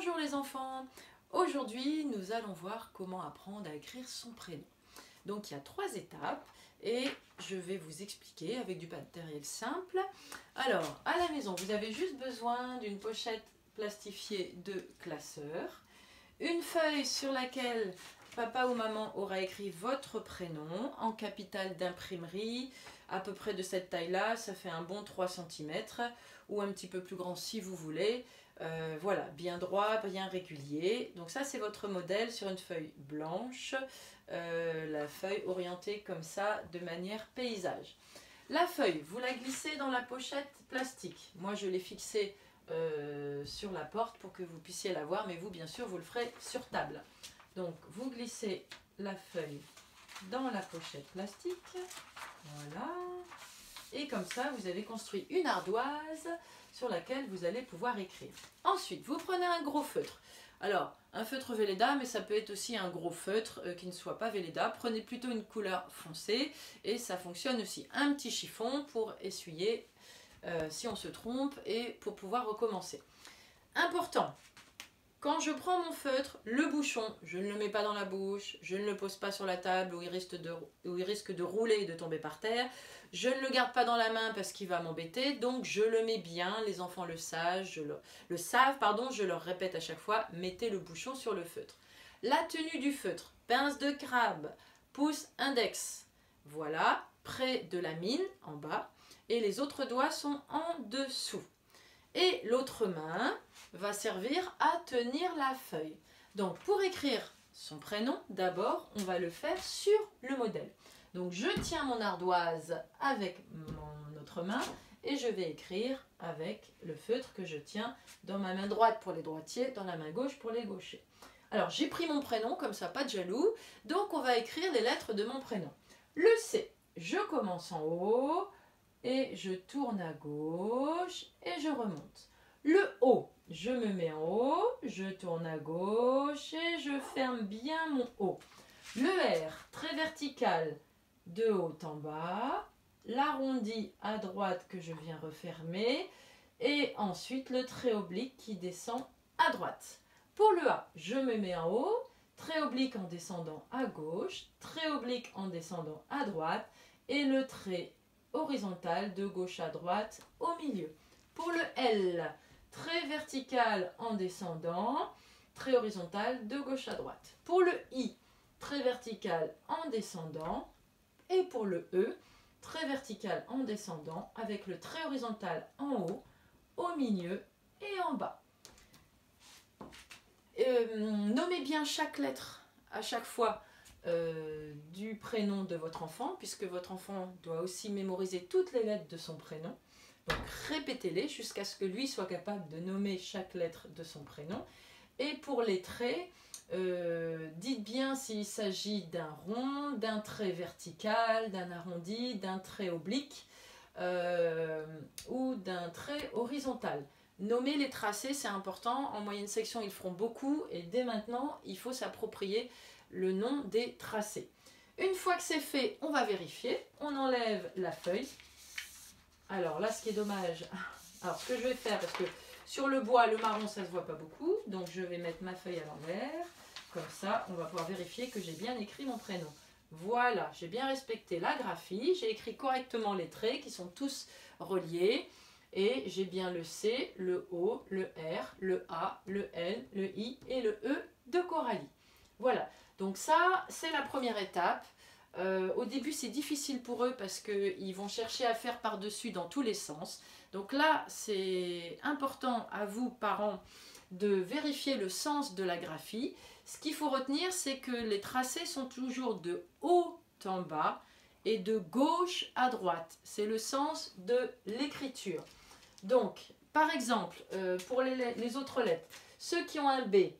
Bonjour les enfants, aujourd'hui nous allons voir comment apprendre à écrire son prénom. Donc il y a 3 étapes et je vais vous expliquer avec du matériel simple. Alors à la maison vous avez juste besoin d'une pochette plastifiée de classeur, une feuille sur laquelle papa ou maman aura écrit votre prénom en capitale d'imprimerie, à peu près de cette taille-là, ça fait un bon 3 cm ou un petit peu plus grand si vous voulez. Voilà, bien droit, bien régulier. Donc ça c'est votre modèle sur une feuille blanche, la feuille orientée comme ça de manière paysage. La feuille, vous la glissez dans la pochette plastique. Moi je l'ai fixée sur la porte pour que vous puissiez la voir, mais vous bien sûr vous le ferez sur table. Donc vous glissez la feuille dans la pochette plastique, voilà, et comme ça vous avez construit une ardoise sur laquelle vous allez pouvoir écrire. Ensuite vous prenez un gros feutre. Alors un feutre Velleda, mais ça peut être aussi un gros feutre qui ne soit pas Velleda. Prenez plutôt une couleur foncée et ça fonctionne aussi. Un petit chiffon pour essuyer si on se trompe et pour pouvoir recommencer. Important, quand je prends mon feutre, le bouchon, je ne le mets pas dans la bouche, je ne le pose pas sur la table où il risque de rouler et de tomber par terre. Je ne le garde pas dans la main parce qu'il va m'embêter, donc je le mets bien, les enfants le savent, je leur répète à chaque fois, mettez le bouchon sur le feutre. La tenue du feutre, pince de crabe, pouce index, voilà, près de la mine, en bas, et les autres doigts sont en dessous. Et l'autre main va servir à tenir la feuille. Donc pour écrire son prénom, d'abord on va le faire sur le modèle. Donc je tiens mon ardoise avec mon autre main et je vais écrire avec le feutre que je tiens dans ma main droite pour les droitiers, dans la main gauche pour les gauchers. Alors j'ai pris mon prénom, comme ça pas de jaloux, donc on va écrire les lettres de mon prénom. Le C, je commence en haut et je tourne à gauche et je remonte. Le O, je me mets en haut, je tourne à gauche et je ferme bien mon O. Le R, très vertical, de haut en bas. L'arrondi à droite que je viens refermer. Et ensuite le trait oblique qui descend à droite. Pour le A, je me mets en haut, trait oblique en descendant à gauche, trait oblique en descendant à droite et le trait horizontal de gauche à droite au milieu. Pour le L, trait vertical en descendant, trait horizontal de gauche à droite. Pour le I, trait vertical en descendant. Et pour le E, trait vertical en descendant avec le trait horizontal en haut, au milieu et en bas. Nommez bien chaque lettre à chaque fois du prénom de votre enfant, puisque votre enfant doit aussi mémoriser toutes les lettres de son prénom. Donc répétez-les jusqu'à ce que lui soit capable de nommer chaque lettre de son prénom. Et pour les traits, dites bien s'il s'agit d'un rond, d'un trait vertical, d'un arrondi, d'un trait oblique ou d'un trait horizontal. Nommer les tracés, c'est important. En moyenne section, ils feront beaucoup et dès maintenant, il faut s'approprier le nom des tracés. Une fois que c'est fait, on va vérifier. On enlève la feuille. Alors là, ce qui est dommage, alors ce que je vais faire, parce que sur le bois, le marron, ça ne se voit pas beaucoup, donc je vais mettre ma feuille à l'envers. Comme ça, on va pouvoir vérifier que j'ai bien écrit mon prénom. Voilà, j'ai bien respecté la graphie, j'ai écrit correctement les traits qui sont tous reliés. Et j'ai bien le C, le O, le R, le A, le L, le I et le E de Coralie. Voilà, donc ça, c'est la première étape. Au début, c'est difficile pour eux parce qu'ils vont chercher à faire par-dessus dans tous les sens. Donc là, c'est important à vous, parents, de vérifier le sens de la graphie. Ce qu'il faut retenir, c'est que les tracés sont toujours de haut en bas et de gauche à droite. C'est le sens de l'écriture. Donc, par exemple, pour les autres lettres, ceux qui ont un B,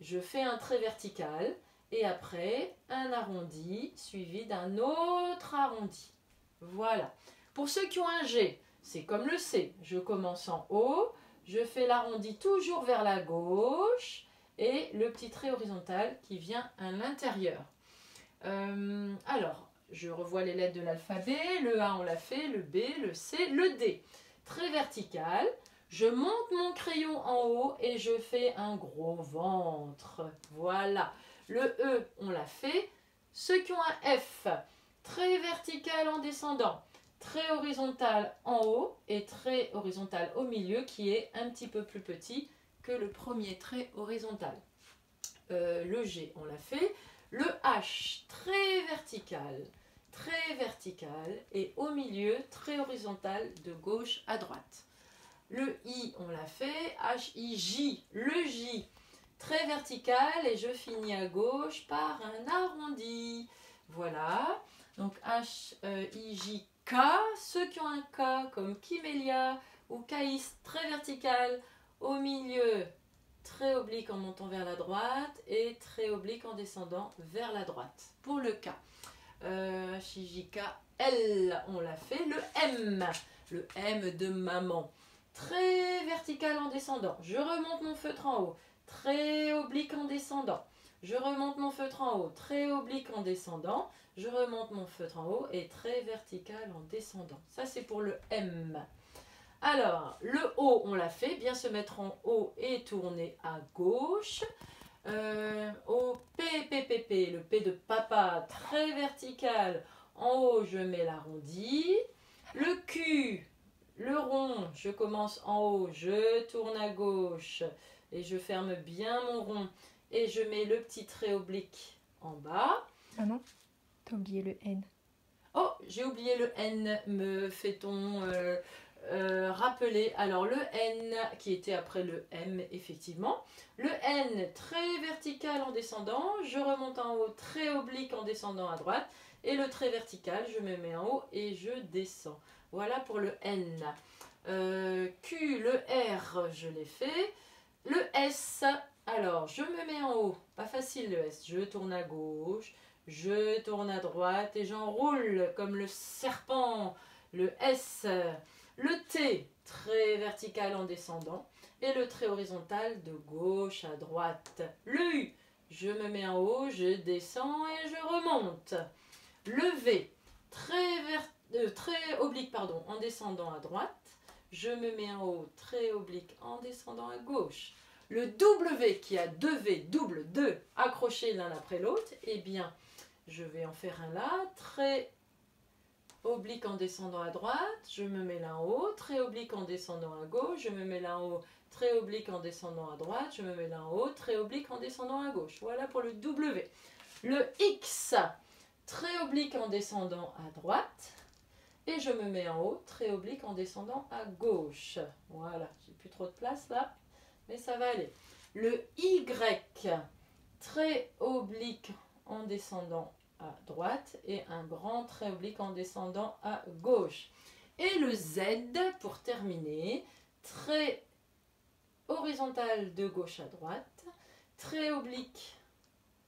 je fais un trait vertical et après un arrondi suivi d'un autre arrondi. Voilà. Pour ceux qui ont un G, c'est comme le C. Je commence en haut, je fais l'arrondi toujours vers la gauche et le petit trait horizontal qui vient à l'intérieur. Alors, je revois les lettres de l'alphabet. Le A, on l'a fait, le B, le C, le D. Trait vertical, Je monte mon crayon en haut et je fais un gros ventre. Voilà. Le E, on l'a fait. Ceux qui ont un F, trait vertical en descendant, trait horizontal en haut et trait horizontal au milieu qui est un petit peu plus petit que le premier trait horizontal. Le G, on l'a fait. Le H, trait vertical et au milieu, trait horizontal de gauche à droite. Le I, on l'a fait. H, I, J, le J, trait vertical et je finis à gauche par un arrondi. Voilà. Donc H, I, J, K. Ceux qui ont un K comme Kimélia ou Caïs, trait vertical au milieu, trait oblique en montant vers la droite et trait oblique en descendant vers la droite. Pour le K. H, I, J, K, L, on l'a fait. Le M de maman. Trait vertical en descendant. Je remonte mon feutre en haut. Trait oblique en descendant. Je remonte mon feutre en haut. Trait oblique en descendant. Je remonte mon feutre en haut et trait vertical en descendant. Ça, c'est pour le M. Alors, le O, on l'a fait. Bien se mettre en haut et tourner à gauche. Au P, le P de papa, trait vertical. En haut, je mets l'arrondi. Le Q, le rond, je commence en haut, je tourne à gauche et je ferme bien mon rond et je mets le petit trait oblique en bas. Ah non, t'as oublié le N. Oh, j'ai oublié le N, me fait-on rappeler. Alors le N qui était après le M, effectivement. Le N, trait vertical en descendant, je remonte en haut, trait oblique en descendant à droite. Et le trait vertical, je me mets en haut et je descends. Voilà pour le N. Q, le R, je l'ai fait. Le S, alors je me mets en haut. Pas facile le S. Je tourne à gauche, je tourne à droite et j'enroule comme le serpent. Le S. Le T, trait vertical en descendant. Et le trait horizontal de gauche à droite. Le U, je me mets en haut, je descends et je remonte. Le V, trait oblique en descendant à droite. Je me mets en haut, trait oblique en descendant à gauche. Le W qui a deux V, double, deux accrochés l'un après l'autre, eh bien, je vais en faire un là. Trait oblique en descendant à droite, je me mets là en haut. Trait oblique en descendant à gauche, je me mets là en haut. Trait oblique en descendant à droite, je me mets là en haut. Trait oblique en descendant à gauche. Voilà pour le W. Le X, trait oblique en descendant à droite et je me mets en haut, trait oblique en descendant à gauche. Voilà, j'ai plus trop de place là, mais ça va aller. Le Y, trait oblique en descendant à droite et un grand trait oblique en descendant à gauche. Et le Z, pour terminer, trait horizontal de gauche à droite, trait oblique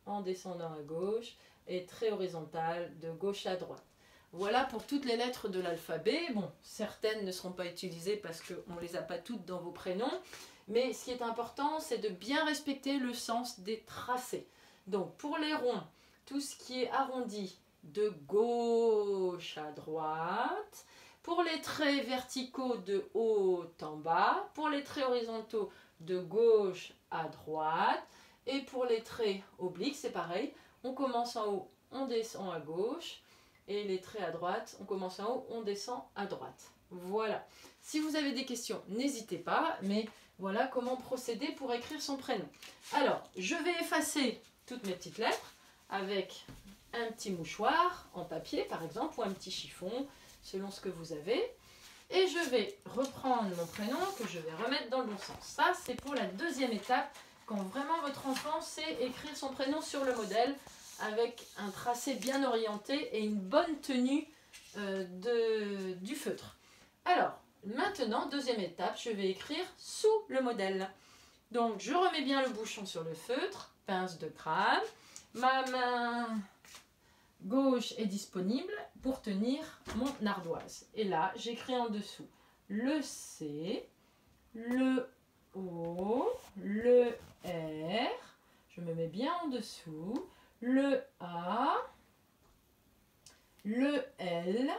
en descendant à gauche et trait horizontal de gauche à droite. Voilà pour toutes les lettres de l'alphabet. Bon, certaines ne seront pas utilisées parce qu'on ne les a pas toutes dans vos prénoms. Mais ce qui est important, c'est de bien respecter le sens des tracés. Donc pour les ronds, tout ce qui est arrondi de gauche à droite. Pour les traits verticaux de haut en bas. Pour les traits horizontaux de gauche à droite. Et pour les traits obliques, c'est pareil. On commence en haut, on descend à gauche. Et les traits à droite, on commence en haut, on descend à droite. Voilà. Si vous avez des questions, n'hésitez pas. Mais voilà comment procéder pour écrire son prénom. Alors, je vais effacer toutes mes petites lettres avec un petit mouchoir en papier, par exemple, ou un petit chiffon, selon ce que vous avez. Et je vais reprendre mon prénom que je vais remettre dans le bon sens. Ça, c'est pour la deuxième étape, quand vraiment votre enfant sait écrire son prénom sur le modèle avec un tracé bien orienté et une bonne tenue du feutre. Alors, maintenant, deuxième étape, je vais écrire sous le modèle. Donc, je remets bien le bouchon sur le feutre, pince de crâne. Ma main gauche est disponible pour tenir mon ardoise. Et là, j'écris en dessous le C, le O, le R. Je me mets bien en dessous. Le A, le L,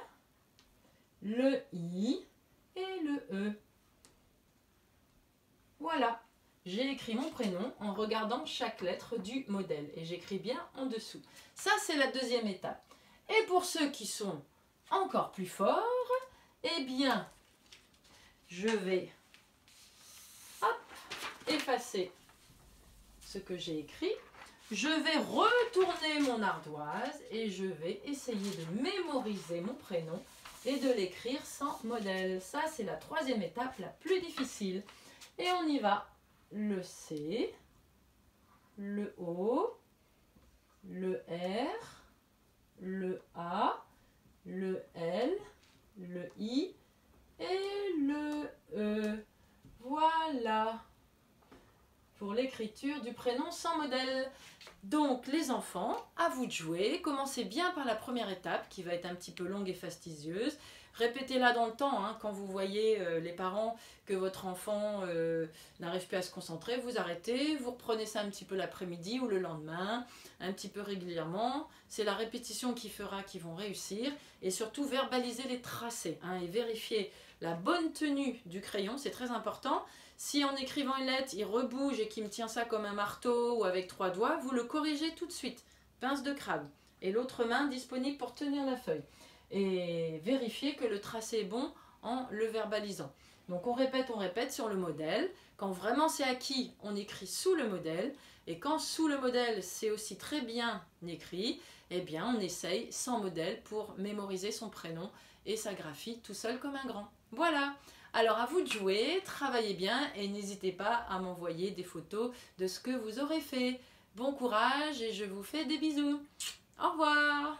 le I et le E. Voilà, j'ai écrit mon prénom en regardant chaque lettre du modèle et j'écris bien en dessous. Ça, c'est la deuxième étape. Et pour ceux qui sont encore plus forts, eh bien, je vais effacer ce que j'ai écrit. Je vais retourner mon ardoise et je vais essayer de mémoriser mon prénom et de l'écrire sans modèle. Ça, c'est la troisième étape la plus difficile. Et on y va. Le C, le O, le R, le A, le L, le I et le E. Voilà pour l'écriture du prénom sans modèle. Donc les enfants, à vous de jouer. Commencez bien par la première étape qui va être un petit peu longue et fastidieuse. Répétez-la dans le temps, hein. Quand vous voyez les parents que votre enfant n'arrive plus à se concentrer, vous arrêtez, vous reprenez ça un petit peu l'après-midi ou le lendemain, un petit peu régulièrement. C'est la répétition qui fera qu'ils vont réussir. Et surtout verbaliser les tracés, hein, et vérifier la bonne tenue du crayon, c'est très important. Si en écrivant une lettre, il rebouge et qu'il me tient ça comme un marteau ou avec 3 doigts, vous le corrigez tout de suite. Pince de crabe. Et l'autre main disponible pour tenir la feuille. Et vérifiez que le tracé est bon en le verbalisant. Donc on répète sur le modèle. Quand vraiment c'est acquis, on écrit sous le modèle. Et quand sous le modèle, c'est aussi très bien écrit, eh bien on essaye sans modèle pour mémoriser son prénom et sa graphie tout seul comme un grand. Voilà. Alors à vous de jouer, travaillez bien et n'hésitez pas à m'envoyer des photos de ce que vous aurez fait. Bon courage et je vous fais des bisous. Au revoir.